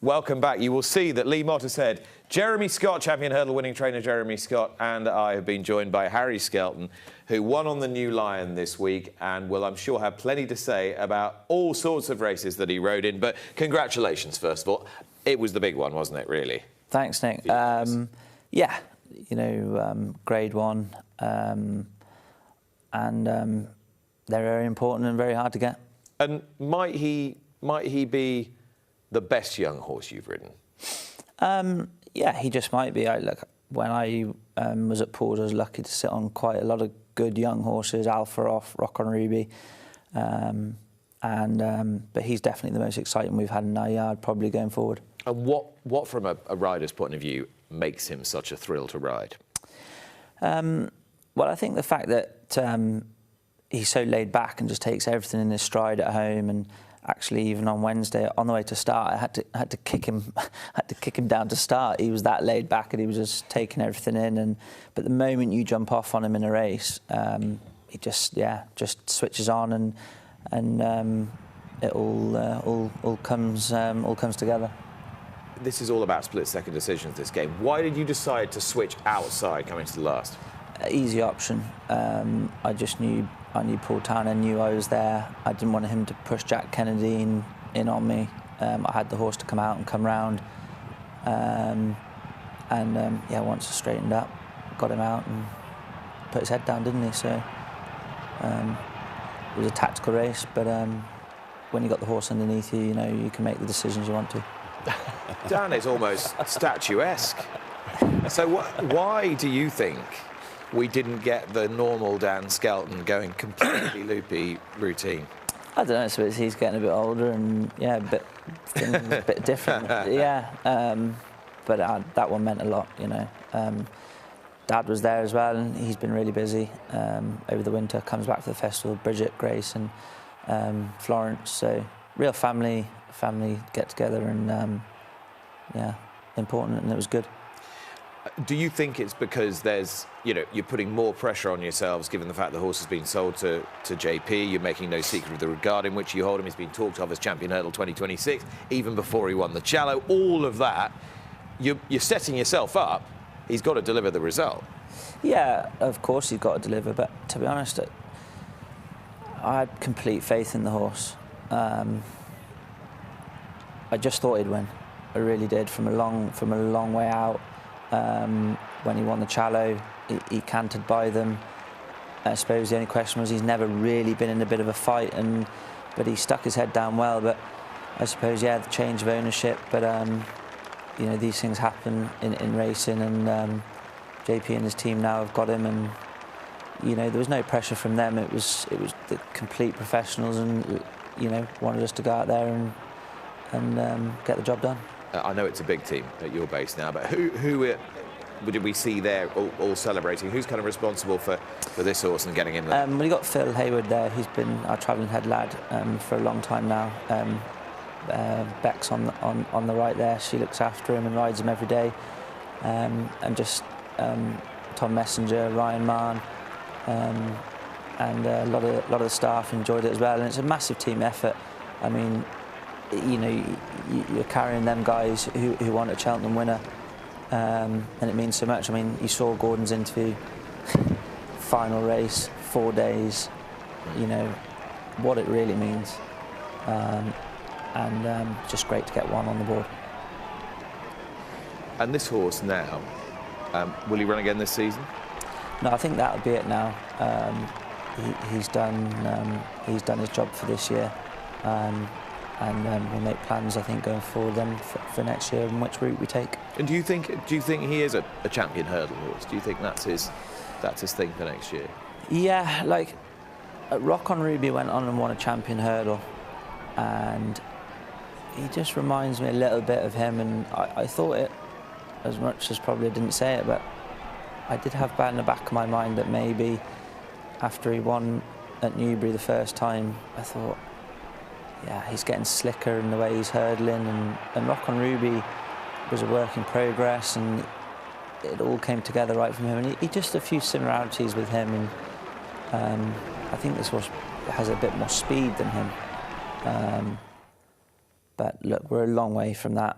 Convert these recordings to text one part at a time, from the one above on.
Welcome back. You will see that Lee Mottershead, Jeremy Scott, champion hurdle winning trainer Jeremy Scott, and I have been joined by Harry Skelton, who won on the New Lion this week and will, I'm sure, have plenty to say about all sorts of races that he rode in. But congratulations, first of all. It was the big one, wasn't it, really? Thanks, Nick. Yeah, you know, Grade 1, and they're very important and very hard to get. And might he be the best young horse you've ridden? Yeah, he just might be. When I was at Paul's, I was lucky to sit on quite a lot of good young horses, Alpha Off, Rock on Ruby, but he's definitely the most exciting we've had in our yard, probably going forward. And what from a rider's point of view, makes him such a thrill to ride? Well, I think the fact that he's so laid back and just takes everything in his stride at home. And actually, even on Wednesday, on the way to start, I had to kick him down to start. He was that laid back, and he was just taking everything in. But the moment you jump off on him in a race, he just switches on, and it all comes together. This is all about split-second decisions, this game. Why did you decide to switch outside coming to the last? Easy option. I knew Paul Town, I knew I was there. I didn't want him to push Jack Kennedy in on me. I had the horse to come out and come round. Yeah, once I straightened up, got him out and put his head down, didn't he? So it was a tactical race, but when you got the horse underneath you, you know, you can make the decisions you want to. Dan is almost statuesque. So why do you think we didn't get the normal Dan Skelton going completely loopy routine? I don't know, I suppose he's getting a bit older and, yeah, things a bit different. Yeah, but that one meant a lot, you know. Dad was there as well, and he's been really busy over the winter, comes back for the festival, Bridget, Grace and Florence, so real family get-together, and, yeah, important, and it was good. Do you think it's because you're putting more pressure on yourselves given the fact the horse has been sold to JP? You're making no secret of the regard in which you hold him. He's been talked of as Champion Hurdle 2026, even before he won the Challow. All of that, you're setting yourself up. He's got to deliver the result. Yeah, of course he's got to deliver, but to be honest, I had complete faith in the horse. I just thought he'd win. I really did, from a long way out. When he won the Challow, he cantered by them. I suppose the only question was he's never really been in a bit of a fight, but he stuck his head down well. But I suppose, yeah, the change of ownership. But you know, these things happen in racing, and JP and his team now have got him, and you know, there was no pressure from them. It was the complete professionals, and you know, wanted us to go out there and get the job done. I know it's a big team at your base now, but who did we see there all celebrating? Who's kind of responsible for this horse and getting him there? Well, you got Phil Hayward there. He's been our travelling head lad for a long time now. Beck's on the right there. She looks after him and rides him every day. And just Tom Messenger, Ryan Mann, and a lot of the staff enjoyed it as well. And it's a massive team effort. I mean, you know, you're carrying them guys who want a Cheltenham winner, and it means so much. I mean, you saw Gordon's interview, final race, 4 days, you know, what it really means, and just great to get one on the board. And this horse now, will he run again this season? No, I think that'll be it now. He's done his job for this year. And we'll make plans, I think, going forward then for next year and which route we take. And do you think he is a champion hurdle horse? Do you think that's his thing for next year? Yeah, like Rock on Ruby went on and won a champion hurdle, and he just reminds me a little bit of him. And I thought it, as much as probably I didn't say it, but I did have that in the back of my mind that maybe after he won at Newbury the first time, I thought, yeah, he's getting slicker in the way he's hurdling, and Rock on Ruby was a work in progress, and it all came together right from him. And he just a few similarities with him, and I think this horse has a bit more speed than him. But look, we're a long way from that.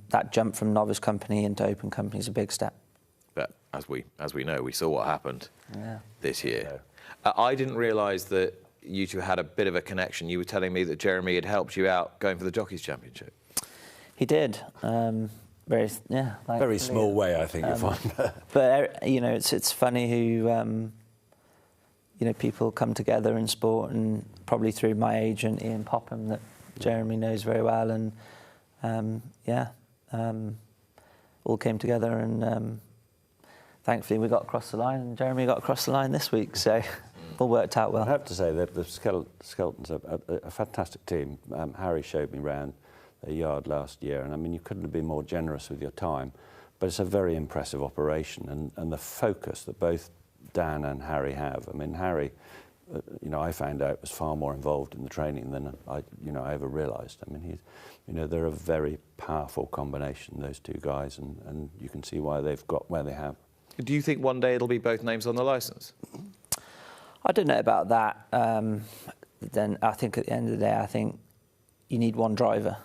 that jump from novice company into open company is a big step. But as we know, we saw what happened this year. I didn't realise that you two had a bit of a connection. You were telling me that Jeremy had helped you out going for the Jockeys Championship. He did. Very small way, I think, you'll find. But you know, it's funny who you know, people come together in sport, and probably through my agent Ian Popham that Jeremy knows very well, and all came together, and thankfully we got across the line, and Jeremy got across the line this week, so all worked out well. I have to say that the Skelton's a fantastic team. Harry showed me round their yard last year, and I mean, you couldn't have been more generous with your time, but it's a very impressive operation, and the focus that both Dan and Harry have. I mean, Harry, you know, I found out was far more involved in the training than I ever realised. I mean, they're a very powerful combination, those two guys, and you can see why they've got where they have. Do you think one day it'll be both names on the licence? I don't know about that. Then I think at the end of the day, I think you need one driver.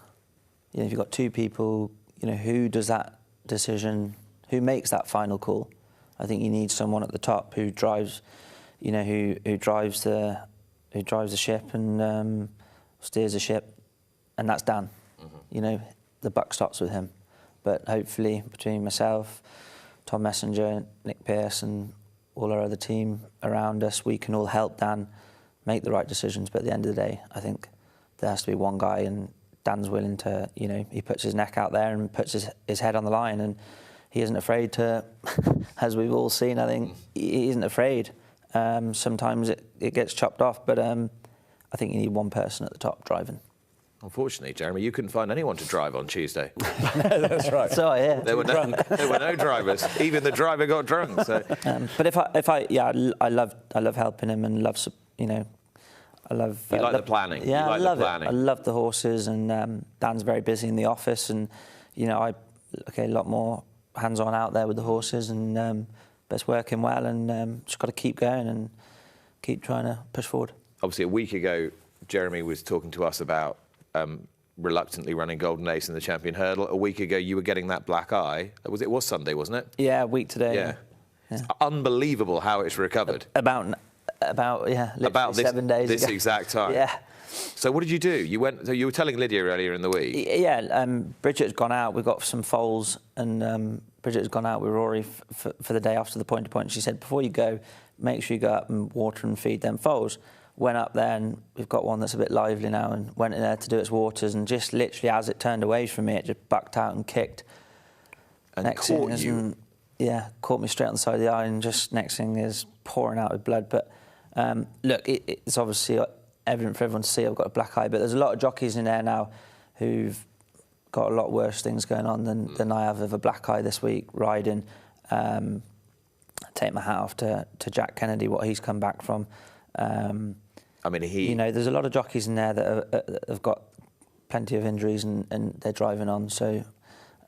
You know, if you've got two people, you know, who does that decision? Who makes that final call? I think you need someone at the top who drives, you know, who drives the ship and steers the ship, and that's Dan. You know, the buck stops with him. But hopefully, between myself, Tom Messenger, Nick Pearce, and all our other team around us, we can all help Dan make the right decisions. But at the end of the day, I think there has to be one guy, and Dan's willing to, you know, he puts his neck out there and puts his head on the line, and he isn't afraid to, as we've all seen, I think, he isn't afraid. Sometimes it gets chopped off, but I think you need one person at the top driving. Unfortunately, Jeremy, you couldn't find anyone to drive on Tuesday. That's right. So I hear. There were no drivers. Even the driver got drunk. So. But I love helping him, and love, you know, I love. You like the planning. Yeah, I love it. I love the horses, and Dan's very busy in the office, and you know, a lot more hands-on out there with the horses, and but it's working well, and just got to keep going and keep trying to push forward. Obviously, a week ago, Jeremy was talking to us about reluctantly running Golden Ace in the Champion Hurdle. A week ago, you were getting that black eye. It was Sunday, wasn't it? Yeah, a week today. Yeah. It's unbelievable how it's recovered. About 7 days this ago. exact time. Yeah. So what did you do? You were telling Lydia earlier in the week. Yeah, Bridget's gone out. We've got some foals, and Bridget's gone out with Rory for the day after the point-to-point. She said, before you go, make sure you go up and water and feed them foals. Went up there, and we've got one that's a bit lively now, and went in there to do its waters, and just literally as it turned away from me, it just bucked out and kicked. And next caught thing you? Yeah, caught me straight on the side of the eye, and just next thing is pouring out with blood. But look, it's obviously evident for everyone to see I've got a black eye, but there's a lot of jockeys in there now who've got a lot worse things going on than I have of a black eye this week riding. Take my hat off to Jack Kennedy, what he's come back from. I mean, you know, there's a lot of jockeys in there that have got plenty of injuries, and they're driving on. So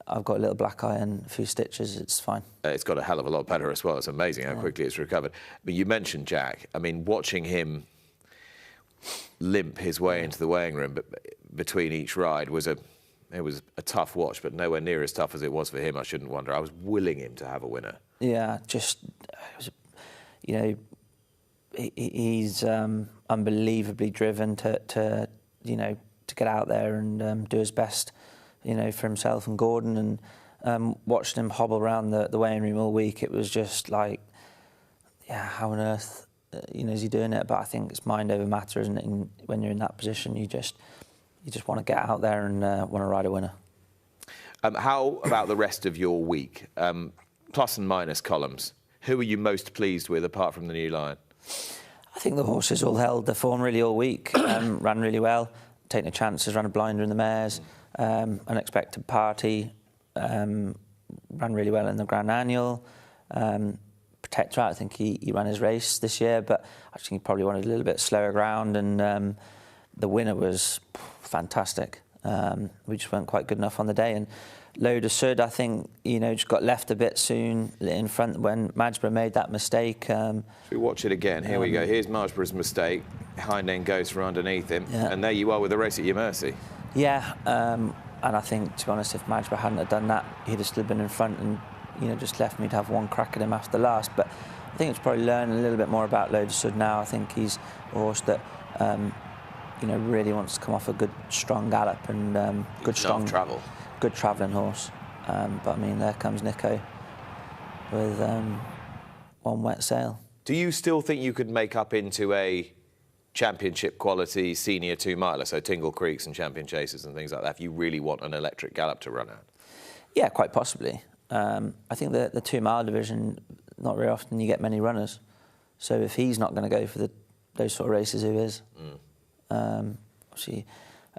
I've got a little black eye and a few stitches. It's fine. It's got a hell of a lot better as well. It's amazing how quickly it's recovered. But you mentioned Jack. I mean, watching him limp his way into the weighing room between each ride was a tough watch, but nowhere near as tough as it was for him. I shouldn't wonder. I was willing him to have a winner. Yeah, you know, he's unbelievably driven to you know, to get out there and do his best, you know, for himself and Gordon. And watching him hobble around the weighing room all week, it was just like, yeah, how on earth, you know, is he doing it? But I think it's mind over matter, isn't it? And when you're in that position, you just want to get out there and want to ride a winner. How about the rest of your week? Plus and minus columns. Who are you most pleased with apart from the new line? I think the horses all held their form really all week, ran really well, taking the chances, ran a blinder in the mares, Unexpected Party, ran really well in the Grand Annual. Protector, I think he ran his race this year, but I think he probably wanted a little bit slower ground, and the winner was fantastic. We just weren't quite good enough on the day, and Load of Sud, I think, you know, just got left a bit soon in front when Magsborough made that mistake. We watch it again. Here we go. Here's Magsborough's mistake. Hind end goes from underneath him, and there you are with the race at your mercy. Yeah, I think, to be honest, if Majba hadn't have done that, he'd have still been in front and, you know, just left me to have one crack at him after the last. But I think it's probably learning a little bit more about Load of Sud now. I think he's a horse that, you know, really wants to come off a good, strong gallop and good travelling horse. But I mean, there comes Nico with one wet sail. Do you still think you could make up into a championship quality senior 2-miler, so Tingle Creeks and Champion Chasers and things like that, if you really want an electric gallop to run out? Yeah, quite possibly. I think the 2-mile division, not very often you get many runners. So if he's not going to go for those sort of races, who is? Obviously.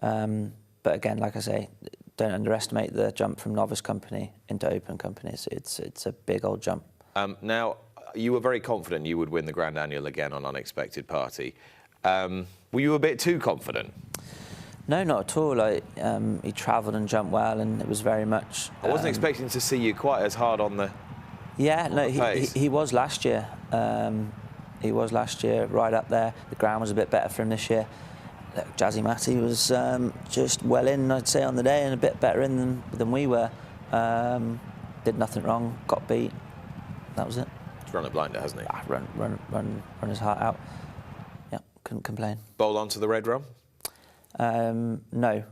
But again, like I say, don't underestimate the jump from novice company into open company. It's a big old jump. Now, you were very confident you would win the Grand Annual again on Unexpected Party. Were you a bit too confident? No, not at all. He travelled and jumped well, and it was very much... I wasn't expecting to see you quite as hard on the... Yeah, no, he was last year. He was last year, right up there. The ground was a bit better for him this year. Jazzy Matty was just well in, I'd say, on the day, and a bit better in than we were. Did nothing wrong, got beat. That was it. He's run a blinder, hasn't he? Run his heart out. Yeah, couldn't complain. Bowl onto the red rum? No.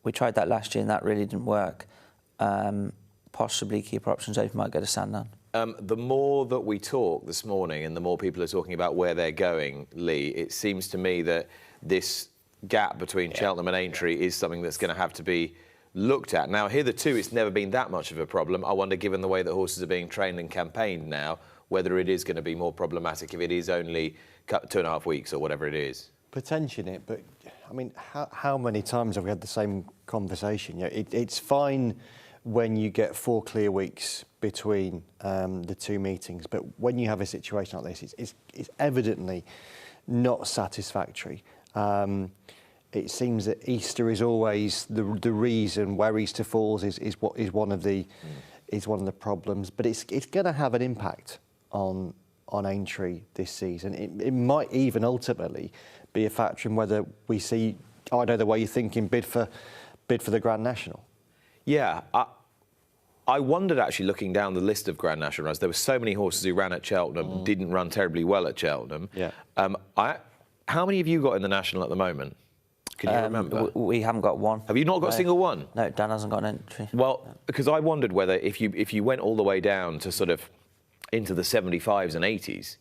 We tried that last year and that really didn't work. Possibly keep our options open, might go to Sandown. The more that we talk this morning and the more people are talking about where they're going, Lee, it seems to me that this gap between Cheltenham and Aintree is something that's going to have to be looked at. Now, hitherto, it's never been that much of a problem. I wonder, given the way that horses are being trained and campaigned now, whether it is going to be more problematic if it is only 2.5 weeks or whatever it is. Potentially it, but I mean, how many times have we had the same conversation? You know, it's fine when you get 4 clear weeks between the 2 meetings, but when you have a situation like this, it's evidently not satisfactory. It seems that Easter is always the reason where Easter falls is one of the problems, but it's going to have an impact on Aintree this season. It might even ultimately be a factor in whether we see, I know the way you're thinking, bid for the Grand National. Yeah, I wondered actually looking down the list of Grand National runs. There were so many horses who ran at Cheltenham, didn't run terribly well at Cheltenham. Yeah. How many have you got in the National at the moment? Can you remember? We haven't got one. Have you not got a single one? No, Dan hasn't got an entry. Well, because I wondered whether if you went all the way down to sort of into the 75s and 80s,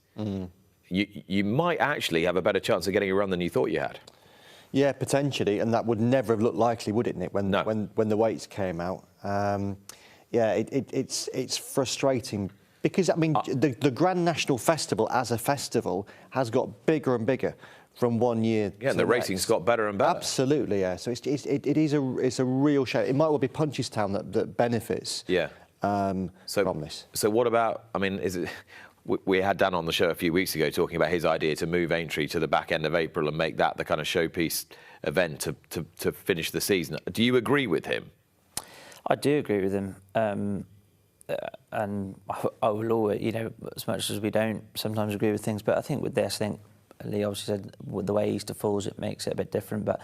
you might actually have a better chance of getting a run than you thought you had. Yeah, potentially, and that would never have looked likely, would it, Nick, when the weights came out? Yeah, it's frustrating because, I mean, the Grand National Festival as a festival has got bigger and bigger from one year. Yeah, and the racing's got better and better. Absolutely, yeah. So it's a real shame. It might well be Punchestown that benefits. Yeah. From this. So what about? I mean, is it? We had Dan on the show a few weeks ago talking about his idea to move Aintree to the back end of April and make that the kind of showpiece event to finish the season. Do you agree with him? I do agree with him, and I will always, you know, as much as we don't sometimes agree with things, but I think with this, Lee obviously said with the way Easter falls, it makes it a bit different. But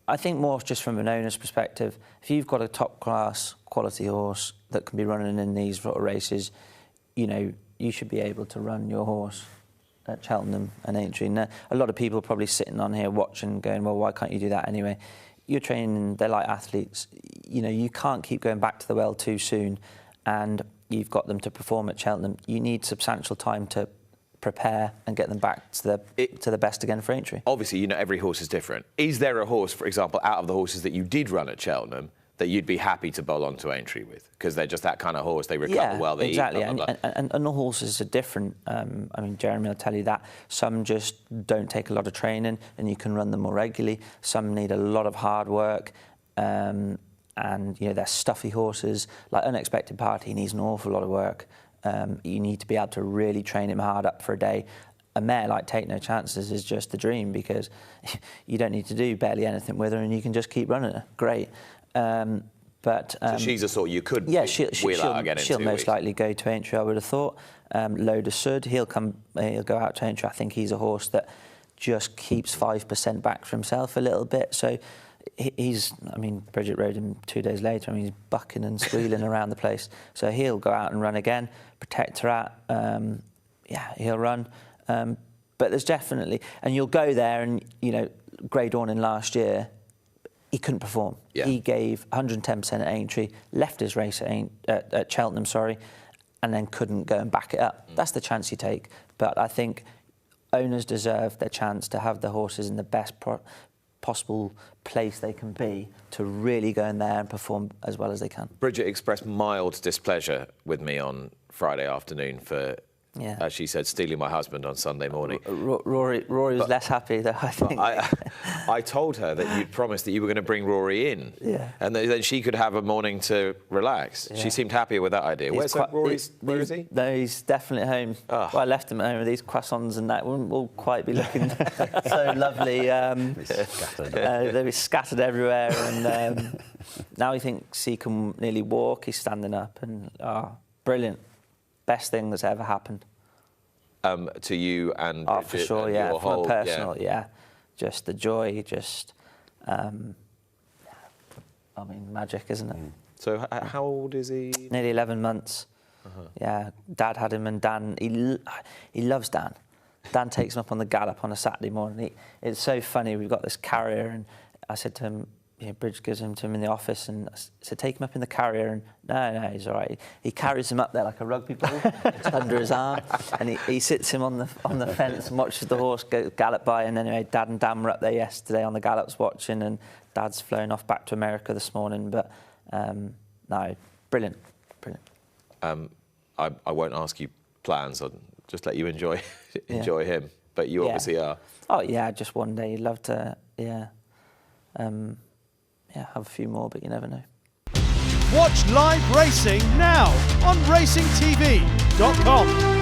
I think more just from an owner's perspective, if you've got a top-class quality horse that can be running in these sort of races, you know, you should be able to run your horse at Cheltenham and Aintree. And a lot of people are probably sitting on here watching, going, well, why can't you do that anyway? You're training, they're like athletes. You know, you can't keep going back to the well too soon, and you've got them to perform at Cheltenham. You need substantial time to prepare and get them back to the best again for Aintree. Obviously, you know, every horse is different. Is there a horse, for example, out of the horses that you did run at Cheltenham that you'd be happy to bowl on to Aintree with? Because they're just that kind of horse, they recover well, they exactly. eat, blah, blah, blah. And the horses are different. I mean, Jeremy will tell you that. Some just don't take a lot of training and you can run them more regularly. Some need a lot of hard work. And, you know, they're stuffy horses. Like Unexpected Party needs an awful lot of work. You need to be able to really train him hard up for a day. A mare like Take No Chances is just the dream because you don't need to do barely anything with her and you can just keep running her. Great. So she's a sort you could wheel out again in 2 weeks. She'll most likely go to Aintree, I would have thought. Load of Sud, he'll go out to Aintree. I think he's a horse that just keeps 5% back for himself a little bit. So I mean, Bridget rode him 2 days later. I mean, he's bucking and squealing around the place. So he'll go out and run again, protect her at. He'll run. But there's definitely, and you'll go there and, Grey Dawning last year, he couldn't perform. Yeah. He gave 110% at Aintree, left his race at Cheltenham, and then couldn't go and back it up. That's the chance you take. But I think owners deserve their chance to have the horses in the best possible place they can be to really go in there and perform as well as they can. Bridget expressed mild displeasure with me on Friday afternoon for, as she said, stealing my husband on Sunday morning. Rory was less happy, though, I think. I told her that you'd promised that you were going to bring Rory in, and then she could have a morning to relax. Yeah. She seemed happier with that idea. Where is he? No, he's definitely home. Oh. Well, I left him at home with these croissants and that. Wouldn't all quite be looking so lovely. They were scattered everywhere, and now he thinks he can nearly walk. He's standing up, and brilliant. Best thing that's ever happened. To you and Bridget, for sure, and yeah. Your From whole, a personal, just the joy, magic, isn't it? So how old is he? Nearly 11 months. Yeah, Dad had him, and Dan, he loves Dan. Dan takes him up on the gallop on a Saturday morning. It's so funny, we've got this carrier, and I said to him, Bridge gives him to him in the office, and I said, take him up in the carrier, and no, he's all right. He carries him up there like a rugby ball, it's under his arm, and he sits him on the fence and watches the horse gallop by. And anyway, Dad and Dan were up there yesterday on the gallops watching, and Dad's flown off back to America this morning. But no, brilliant. I won't ask you plans. I'll just let you enjoy him. But you obviously are. Oh yeah, just one day. You'd love to. Have a few more, but you never know. Watch live racing now on racingtv.com.